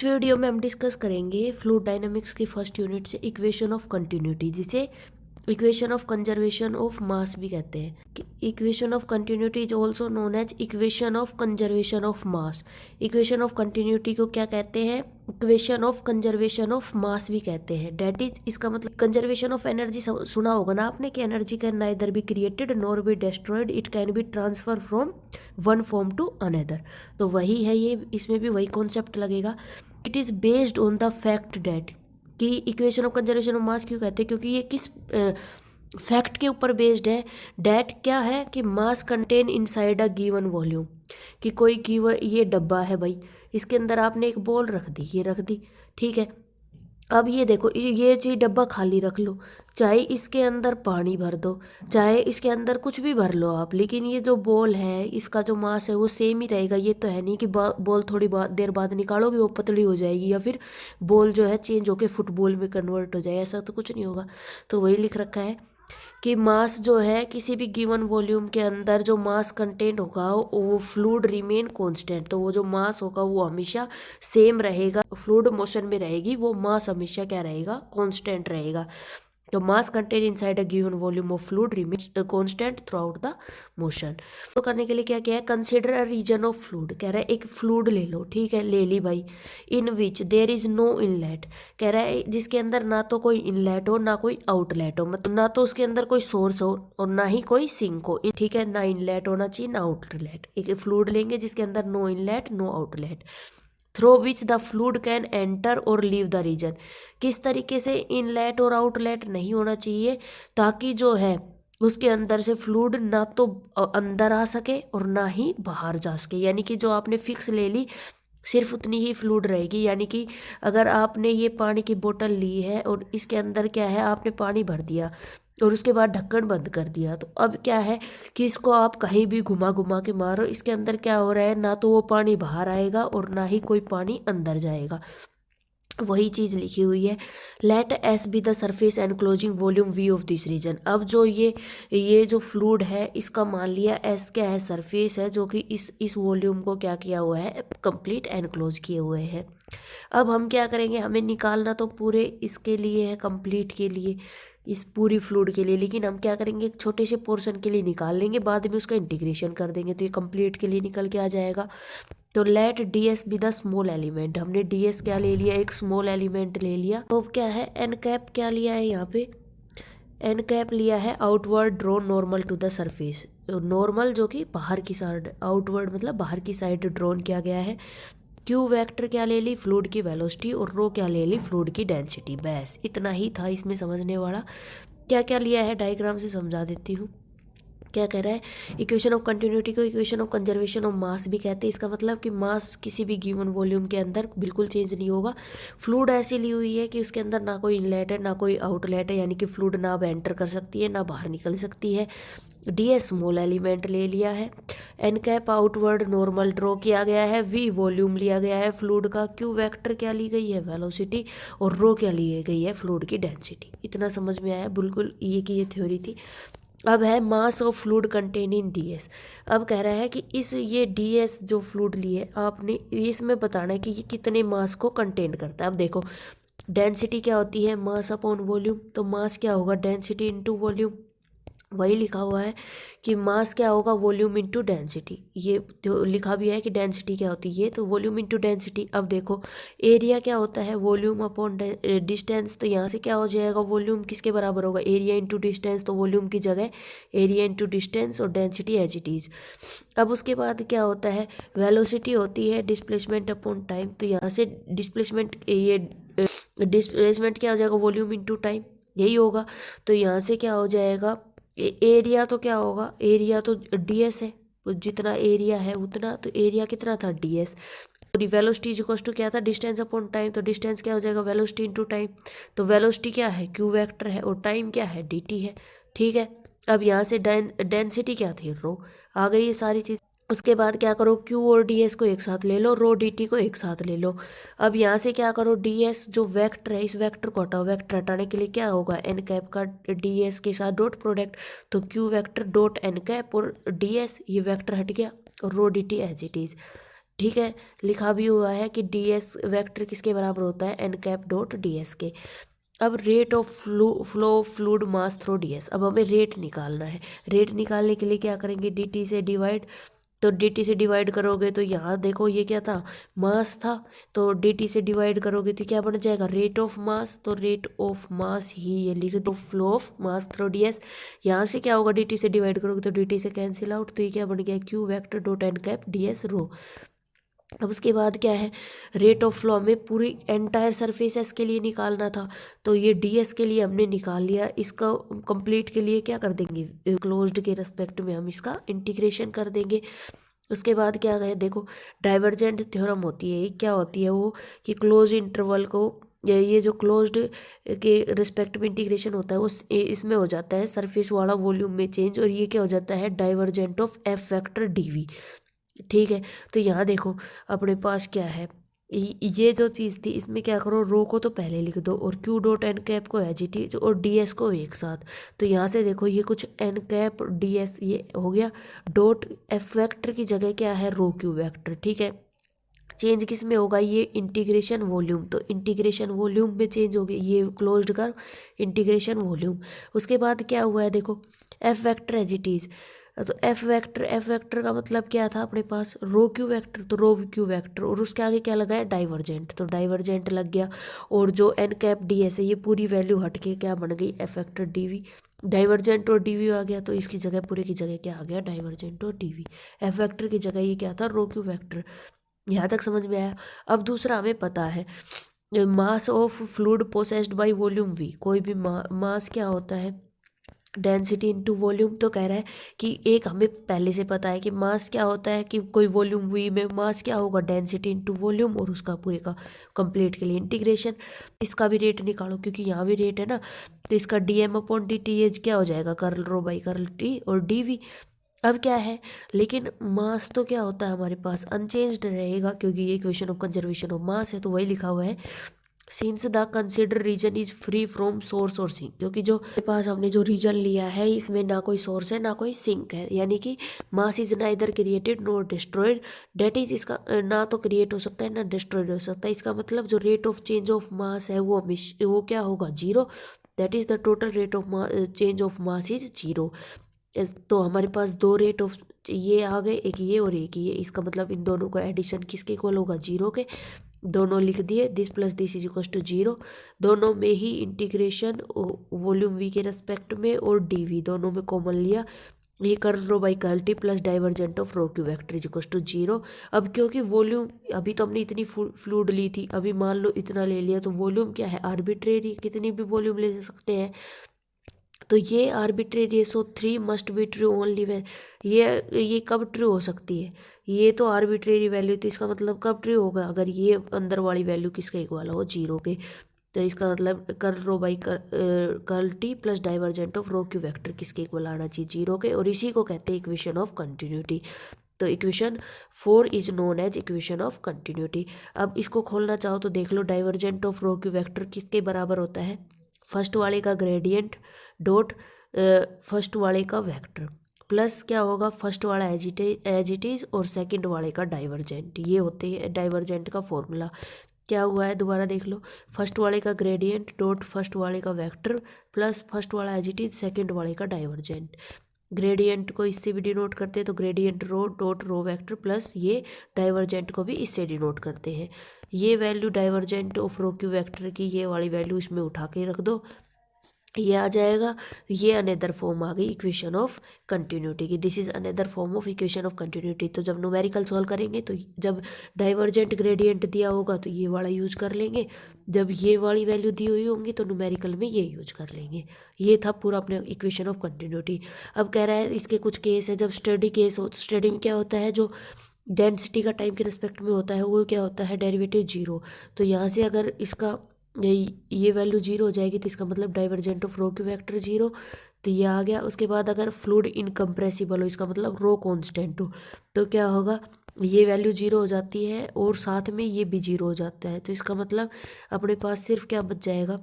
Video में हम discuss करेंगे फ्लूइड डायनामिक्स की फर्स्ट यूनिट से इक्वेशन ऑफ कंटिन्यूटी, जिसे equation of conservation of mass भी कहते हैं। Equation of continuity is also known as equation of conservation of mass. Equation of continuity को क्या कहते हैं? Equation of conservation of mass भी कहते हैं। डेट इज, इसका मतलब कंजर्वेशन ऑफ एनर्जी सुना होगा ना आपने, कि energy can neither be created nor be destroyed, it can be transfer from one form to another. तो वही है ये, इसमें भी वही कॉन्सेप्ट लगेगा। It is based on the fact that, कि equation of conservation of mass क्यों कहते हैं? क्योंकि ये किस फैक्ट के ऊपर बेस्ड है। डेट क्या है? कि mass content inside a given volume, कि कोई गिवन, ये डब्बा है भाई, इसके अंदर आपने एक बॉल रख दी, ये रख दी, ठीक है। अब ये देखो, ये चीज डब्बा खाली रख लो, चाहे इसके अंदर पानी भर दो, चाहे इसके अंदर कुछ भी भर लो आप, लेकिन ये जो बॉल है इसका जो मास है वो सेम ही रहेगा। ये तो है नहीं कि बॉल थोड़ी देर बाद निकालोगे वो पतली हो जाएगी, या फिर बॉल जो है चेंज होके फुटबॉल में कन्वर्ट हो जाए, ऐसा तो कुछ नहीं होगा। तो वही लिख रखा है कि मास जो है किसी भी गिवन वॉल्यूम के अंदर जो मास कंटेंट होगा वो फ्लूइड रिमेन कांस्टेंट, तो वो जो मास होगा वो हमेशा सेम रहेगा, फ्लूइड मोशन में रहेगी, वो मास हमेशा क्या रहेगा? कांस्टेंट रहेगा। तो mass content inside a given volume of fluid remain constant throughout the motion. तो करने के लिए क्या क्या है? Consider a region of fluid, कह रहा है एक फ्लूइड ले लो, ठीक है, ले ली भाई, in which there is no inlet, कह रहा है जिसके अंदर ना तो कोई इनलेट हो ना कोई आउटलेट हो, मतलब ना तो उसके अंदर कोई सोर्स हो और ना ही कोई सिंक हो, ठीक है, ना इनलेट होना चाहिए ना आउटलेट। एक फ्लूइड लेंगे जिसके अंदर no inlet no outlet, through which the fluid can enter और लीव द रीजन। किस तरीके से? इनलेट और आउटलेट नहीं होना चाहिए, ताकि जो है उसके अंदर से फ्लूइड ना तो अंदर आ सके और ना ही बाहर जा सके। यानी कि जो आपने फिक्स ले ली सिर्फ उतनी ही फ्लूइड रहेगी। यानी कि अगर आपने ये पानी की बोतल ली है और इसके अंदर क्या है, आपने पानी भर दिया और उसके बाद ढक्कन बंद कर दिया, तो अब क्या है कि इसको आप कहीं भी घुमा घुमा के मारो, इसके अंदर क्या हो रहा है, ना तो वो पानी बाहर आएगा और ना ही कोई पानी अंदर जाएगा। वही चीज़ लिखी हुई है, let S be the surface enclosing volume V of this region. अब जो ये जो फ्लूइड है इसका मान लिया एस क्या है? सरफेस है, जो कि इस वॉल्यूम को क्या किया हुआ है? कंप्लीट एनक्लोज किए हुए हैं। अब हम क्या करेंगे, हमें निकालना तो पूरे इसके लिए है, कंप्लीट के लिए, इस पूरी फ्लूइड के लिए, लेकिन हम क्या करेंगे एक छोटे से पोर्शन के लिए निकाल लेंगे, बाद में उसका इंटीग्रेशन कर देंगे तो ये कंप्लीट के लिए निकल के आ जाएगा। तो let d S be the small element, हमने डी एस क्या ले लिया? एक स्मॉल एलिमेंट ले लिया। तो क्या है? एन कैप क्या लिया है यहाँ पे? एन कैप लिया है outward draw normal to the surface, normal जो कि बाहर की साइड, आउटवर्ड मतलब बाहर की साइड ड्रॉन किया गया है। क्यू वेक्टर क्या ले ली? फ्लूइड की वेलोसिटी, और रो क्या ले ली? फ्लूइड की डेंसिटी। बस इतना ही था इसमें समझने वाला। क्या क्या लिया है डायग्राम से समझा देती हूँ। क्या कह रहा है? इक्वेशन ऑफ कंटिन्यूटी को equation of conservation of mass भी कहते हैं। इसका मतलब कि मास किसी भी गिवन वॉल्यूम के अंदर बिल्कुल चेंज नहीं होगा। फ्लूइड ऐसी ली हुई है कि उसके अंदर ना कोई इनलेट है ना कोई आउटलेट है, यानी कि फ्लूइड ना अब एंटर कर सकती है ना बाहर निकल सकती है। डी एस स्मॉल एलिमेंट ले लिया है। N cap outward normal draw किया गया है। वी वॉल्यूम लिया गया है फ्लूइड का। क्यू वेक्टर क्या ली गई है? वेलोसिटी। और रो क्या ली गई है? फ्लूइड की डेंसिटी। इतना समझ में आया? बिल्कुल ये की ये थ्योरी थी। अब है mass of fluid contain in DS. अब कह रहा है कि ये डीएस जो फ्लूइड लिए आपने, इसमें बताना है कि ये कितने मास को कंटेन करता है। अब देखो, डेंसिटी क्या होती है? Mass upon volume. तो मास क्या होगा? Density into volume. वही लिखा हुआ है कि मास क्या होगा? Volume into density. ये तो लिखा भी है कि डेंसिटी क्या होती है, तो वॉल्यूम इनटू डेंसिटी। अब देखो, एरिया क्या होता है? Volume upon distance. तो यहाँ से क्या हो जाएगा? वॉल्यूम किसके बराबर होगा? Area into distance. तो वॉल्यूम की जगह एरिया इनटू डिस्टेंस और डेंसिटी एज इट इज। अब उसके बाद क्या होता है? वेलोसिटी होती है डिस्प्लेसमेंट अपॉन टाइम। तो यहाँ से डिस्प्लेसमेंट, ये डिस्प्लेसमेंट क्या हो जाएगा? वॉल्यूम इनटू टाइम, यही होगा। तो यहाँ से क्या हो जाएगा? एरिया तो क्या होगा? एरिया तो डीएस है, तो जितना एरिया है उतना, तो एरिया कितना था? डीएस। तो वेलोसिटी इज इक्वल टू क्या था? Distance upon time. तो डिस्टेंस क्या हो जाएगा? Velocity into time. तो वेलोसिटी क्या है? क्यू वेक्टर है, और टाइम क्या है? dt है, ठीक है। अब यहाँ से डेंसिटी क्या थी? रो। आ गई ये सारी चीज। उसके बाद क्या करो? क्यू और डी एस को एक साथ ले लो, रो डी टी को एक साथ ले लो। अब यहाँ से क्या करो? डी एस जो वेक्टर है, इस वेक्टर को हटाओ। वेक्टर हटाने के लिए क्या होगा? एन कैप का डी एस के साथ डॉट प्रोडक्ट। तो q vector dot n cap और डी एस, ये वेक्टर हट गया, और rho d t as it is. ठीक है, लिखा भी हुआ है कि डी एस वैक्टर किसके बराबर होता है, n cap dot d S के। अब rate of flow of fluid mass through d S, अब हमें रेट निकालना है। रेट निकालने के लिए क्या करेंगे, डी टी से डिवाइड, तो डी टी से डिवाइड करोगे तो यहाँ देखो ये क्या था, मास था, तो डी टी से डिवाइड करोगे तो क्या बन जाएगा, रेट ऑफ मास, तो रेट ऑफ मास ही ये लिख दो, flow of mass through d S. यहाँ से क्या होगा, डी टी से डिवाइड करोगे तो डी टी से कैंसिल आउट, तो ये क्या बन गया, q vector dot n cap d s rho. अब उसके बाद क्या है, रेट ऑफ फ्लो में पूरी एंटायर सरफेस एस के लिए निकालना था, तो ये डी एस के लिए हमने निकाल लिया। इसका कंप्लीट के लिए क्या कर देंगे, क्लोज्ड के रेस्पेक्ट में हम इसका इंटीग्रेशन कर देंगे। उसके बाद क्या है, देखो डाइवर्जेंट थ्योरम होती है, क्या होती है वो, कि क्लोज इंटरवल को ये जो क्लोज्ड के रिस्पेक्ट में इंटीग्रेशन होता है वो इसमें हो जाता है सरफेस वाला वॉल्यूम में चेंज, और ये क्या हो जाता है, divergent of F vector d V. ठीक है, तो यहाँ देखो अपने पास क्या है, ये जो चीज़ थी इसमें क्या करो, रो को तो पहले लिख दो और क्यू डॉट एन कैप को एज इट इज और डी एस को एक साथ। तो यहाँ से देखो ये कुछ एन कैप डी एस ये हो गया, डॉट एफ वेक्टर की जगह क्या है, रो क्यू वेक्टर। ठीक है, चेंज किस में होगा, ये इंटीग्रेशन वॉल्यूम, तो इंटीग्रेशन वॉल्यूम में चेंज हो गई, ये क्लोज्ड कर इंटीग्रेशन वॉल्यूम। उसके बाद क्या हुआ है, देखो F vector as it is, तो एफ वेक्टर का मतलब क्या था अपने पास, रो क्यू वेक्टर, तो रो क्यू वेक्टर, और उसके आगे क्या लगा है, डाइवर्जेंट, तो डाइवर्जेंट लग गया। और जो एन कैप डी एस है ये पूरी वैल्यू हट के क्या बन गई, F vector d V. Divergent और डीवी आ गया, तो इसकी जगह पूरे की जगह क्या आ गया, डाइवर्जेंट और डीवी। एफ वेक्टर की जगह ये क्या था, रो क्यू वेक्टर। यहाँ तक समझ में आया। अब दूसरा हमें पता है, mass of fluid possessed by volume we, कोई भी मास क्या होता है, डेंसिटी इनटू वॉल्यूम। तो कह रहा है कि एक हमें पहले से पता है कि मास क्या होता है, कि कोई वॉल्यूम वी में मास क्या होगा, डेंसिटी इनटू वॉल्यूम, और उसका पूरे का कंप्लीट के लिए इंटीग्रेशन। इसका भी रेट निकालो क्योंकि यहाँ भी रेट है ना, तो इसका d m upon d t as क्या हो जाएगा, curl rho by curl t और डी वी। अब क्या है, लेकिन मास तो क्या होता है हमारे पास अनचेंज्ड रहेगा, क्योंकि ये equation of conservation of mass है, तो वही लिखा हुआ है, since the consider region is free from source और सिंक, क्योंकि जो हमारे पास हमने जो रीजन लिया है इसमें ना कोई सोर्स है ना कोई सिंक है, यानी कि mass is neither created nor destroyed, that is इसका ना तो क्रिएट हो सकता है ना डिस्ट्रॉयड हो सकता है। इसका मतलब जो rate of change of mass है वो क्या होगा, zero, that is the total rate of change of mass is zero. तो हमारे पास दो रेट ऑफ ये आ गए, एक ये और एक ये, इसका मतलब इन दोनों का एडिशन किसके इक्वल होगा, जीरो के। दोनों लिख दिए, this plus this is equal to zero. दोनों में ही इंटीग्रेशन वॉल्यूम वी के रेस्पेक्ट में और डी वी दोनों में कॉमन लिया, ये curl rho by curl t plus divergent of rho q vector is equal to zero. अब क्योंकि वॉल्यूम अभी तो हमने इतनी फ्लूइड ली थी, अभी मान लो इतना ले लिया, तो वॉल्यूम क्या है, आर्बिट्रेरी, कितनी भी वॉल्यूम ले सकते हैं। तो ये arbitrary, so three must be true only when, ये कब ट्रू हो सकती है, ये तो आर्बिट्रेरी वैल्यू थी, इसका मतलब कब ट्रू होगा, अगर ये अंदर वाली वैल्यू किसके इक्वल हो, जीरो के। तो इसका मतलब curl rho by curl t plus divergent of rho q vector किसके इक्वल आना चाहिए, जीरो के, और इसी को कहते हैं इक्वेशन ऑफ कंटिन्यूटी। तो equation 4 is known as equation of continuity. अब इसको खोलना चाहो तो देख लो, divergent of rho q vector किसके बराबर होता है, फर्स्ट वाले का ग्रेडियंट डॉट फर्स्ट वाले का वेक्टर प्लस क्या होगा, फर्स्ट वाला एज इट इज और सेकंड वाले का डाइवर्जेंट, ये होते हैं डाइवर्जेंट का फॉर्मूला। क्या हुआ है दोबारा देख लो, फर्स्ट वाले का ग्रेडियंट डॉट फर्स्ट वाले का वेक्टर प्लस फर्स्ट वाला एज इट इज सेकंड वाले का डाइवर्जेंट। ग्रेडियंट को इससे भी डिनोट करते हैं, तो gradient rho dot rho vector plus ये डाइवर्जेंट को भी इससे डिनोट करते हैं। ये value divergent of rho q vector की ये वाली वैल्यू इसमें उठा के रख दो, ये आ जाएगा। ये अनदर फॉर्म आ गई इक्वेशन ऑफ कंटिन्यूटी की, this is another form of equation of continuity. तो जब न्यूमेरिकल सॉल्व करेंगे तो जब डाइवर्जेंट ग्रेडियंट दिया होगा तो ये वाला यूज कर लेंगे, जब ये वाली वैल्यू दी हुई होंगी तो न्यूमेरिकल में ये यूज कर लेंगे। ये था पूरा अपने इक्वेशन ऑफ कंटिन्यूटी। अब कह रहा है इसके कुछ केस है, जब स्टडी केस हो, स्टडी में क्या होता है, जो डेंसिटी का टाइम के रिस्पेक्ट में होता है वो क्या होता है, डेरिवेटिव जीरो। तो यहाँ से अगर इसका ये वैल्यू जीरो हो जाएगी तो इसका मतलब divergent of rho q vector zero, तो ये आ गया। उसके बाद अगर फ्लूइड इनकम्प्रेसिबल हो, इसका मतलब रो कांस्टेंट हो, तो क्या होगा, ये वैल्यू जीरो हो जाती है और साथ में ये भी जीरो हो जाता है। तो इसका मतलब अपने पास सिर्फ क्या बच जाएगा,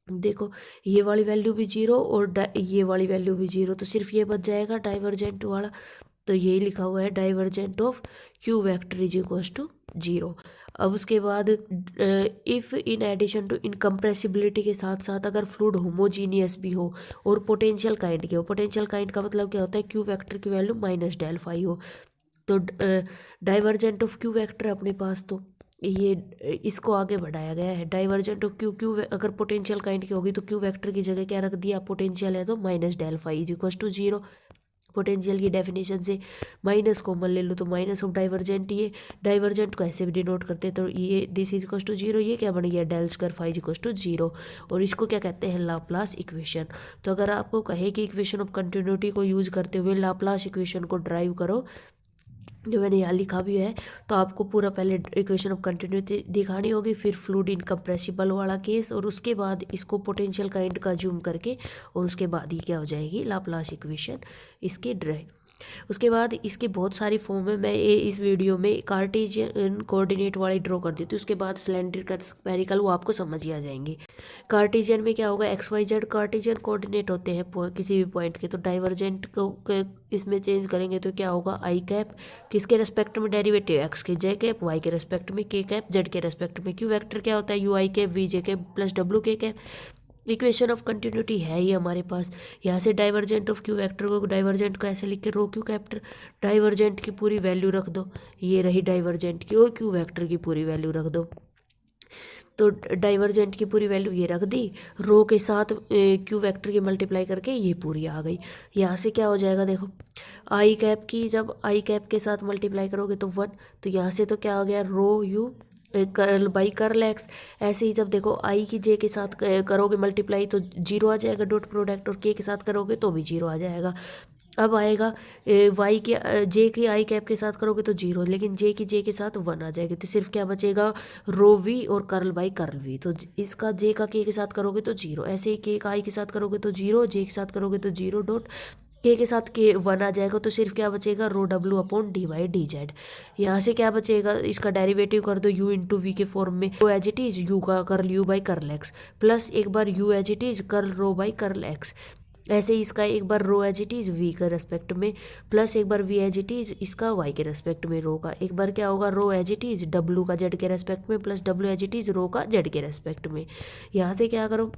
देखो ये वाली वैल्यू भी जीरो और ये वाली वैल्यू भी जीरो, तो सिर्फ ये बच जाएगा डाइवर्जेंट वाला। तो यही लिखा हुआ है divergent of q vector is equal to 0। अब उसके बाद if in addition to incompressibility के साथ साथ अगर फ्लूइड होमोजीनियस भी हो और पोटेंशियल काइंड के हो, पोटेंशियल काइंड का मतलब क्या होता है, क्यू वेक्टर की वैल्यू माइनस डेल फाई हो, तो डाइवर्जेंट ऑफ क्यू वेक्टर अपने पास, तो ये इसको आगे बढ़ाया गया है। डाइवर्जेंट ऑफ क्यू क्यू अगर पोटेंशियल काइंड की होगी तो क्यू वेक्टर की जगह क्या रख दिया, पोटेंशियल है तो minus del phi is equal to 0। Potential की डेफिनेशन से माइनस कॉमन ले लो तो माइनस ऑफ डाइवर्जेंट, ये डाइवर्जेंट को ऐसे भी डिनोट करते हैं, तो ये दिस इज इक्वल टू 0, ये क्या बन गया del square phi is equal to 0, और इसको क्या कहते हैं, लाप्लास इक्वेशन। तो अगर आपको कहे कि इक्वेशन ऑफ कंटिन्यूटी को यूज करते हुए लाप्लास इक्वेशन को ड्राइव करो, जो मैंने यहाँ लिखा भी है, तो आपको पूरा पहले इक्वेशन ऑफ कंटिन्यूटी दिखानी होगी, फिर फ्लूइड इनकम्प्रेसिबल वाला केस, और उसके बाद इसको पोटेंशियल काइंड का जूम करके, और उसके बाद ही क्या हो जाएगी लाप्लास इक्वेशन इसके ड्राइव। उसके बाद इसके बहुत सारी फॉर्म है, मैं ये इस वीडियो में कार्टेशियन कोऑर्डिनेट वाली ड्रॉ कर देती हूँ, उसके बाद सिलेंड्रिकल स्फेरिकल वो आपको समझ ही आ जाएंगे। कार्टेशियन में क्या होगा, x y z Cartesian coordinate होते हैं किसी भी पॉइंट के, तो डाइवर्जेंट को इसमें चेंज करेंगे तो क्या होगा, आई कैप किसके रेस्पेक्ट में डेरिवेटिव, एक्स के जे कैप, वाई के रेस्पेक्ट में के कैप, जेड के रेस्पेक्ट में क्यू वेक्टर क्या होता है, u i cap v j cap plus डब्ल्यू k cap. Equation of continuity है ही हमारे पास। यहाँ से डाइवर्जेंट ऑफ क्यू वेक्टर को, डाइवर्जेंट को ऐसे लिख के रो क्यू कैप्टर, डाइवर्जेंट की पूरी वैल्यू रख दो, ये रही डाइवर्जेंट की, और क्यू वेक्टर की पूरी वैल्यू रख दो। तो डाइवर्जेंट की पूरी वैल्यू ये रख दी, रो के साथ क्यू वेक्टर की मल्टीप्लाई करके ये पूरी आ गई। यहाँ से क्या हो जाएगा, देखो आई कैप की जब आई कैप के साथ मल्टीप्लाई करोगे तो 1, तो यहाँ से तो क्या आ गया, rho u curl by curl x. ऐसे ही जब देखो आई की जे के साथ करोगे मल्टीप्लाई तो 0 आ जाएगा डॉट प्रोडक्ट, और के साथ करोगे तो भी 0 आ जाएगा। अब आएगा वाई के जे के आई कैप के साथ करोगे तो 0, लेकिन जे के साथ 1 आ जाएगी, तो सिर्फ क्या बचेगा, रो वी और कर्ल बाई कर्ल वी। तो इसका जे का के साथ करोगे तो 0, ऐसे ही के का आई के साथ करोगे तो 0, जे के साथ करोगे तो 0 डॉट, के साथ के 1 आ जाएगा, तो सिर्फ क्या बचेगा, रो डब्ल्यू upon d y d z. यहाँ से क्या बचेगा, इसका डेरिवेटिव कर दो यू इंटू वी के फॉर्म में, rho as it is u का curl u by curl x, plus एक बार u as it is curl rho by curl x, ऐसे ही इसका एक बार rho as it is v के रेस्पेक्ट में, प्लस एक बार वी एज इट इज इसका वाई के रेस्पेक्ट में रो का, एक बार क्या होगा रो एज इट इज डब्ल्यू का जेड के रेस्पेक्ट में, प्लस डब्ल्यू एज इट इज रो का जेड के रेस्पेक्ट में। यहाँ से क्या करो,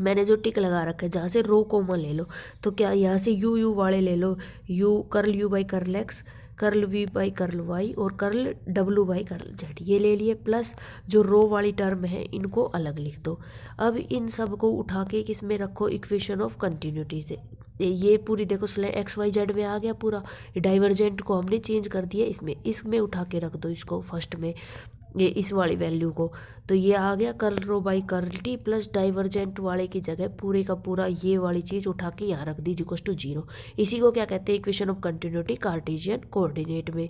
मैंने जो टिक लगा रखा है जहाँ से रो कॉमन ले लो, तो क्या यहाँ से यू यू वाले ले लो, u curl u by curl x, curl v by curl y, और कर्ल डब्ल्यू बाई कर्ल जेड, ये ले लिए, प्लस जो रो वाली टर्म है इनको अलग लिख दो। अब इन सब को उठा के किस में रखो, इक्वेशन ऑफ कंटिन्यूटी से, ये पूरी देखो एक्स वाई जेड में आ गया पूरा, डाइवर्जेंट को हमने चेंज कर दिया इसमें उठा के रख दो इसको फर्स्ट में, ये इस वाली वैल्यू को, तो ये आ गया curl rho by curl t, plus divergent वाले की जगह पूरे का पूरा ये वाली चीज़ उठा के यहाँ रख दी इक्वल टू 0। इसी को क्या कहते हैं, equation of continuity Cartesian coordinate में।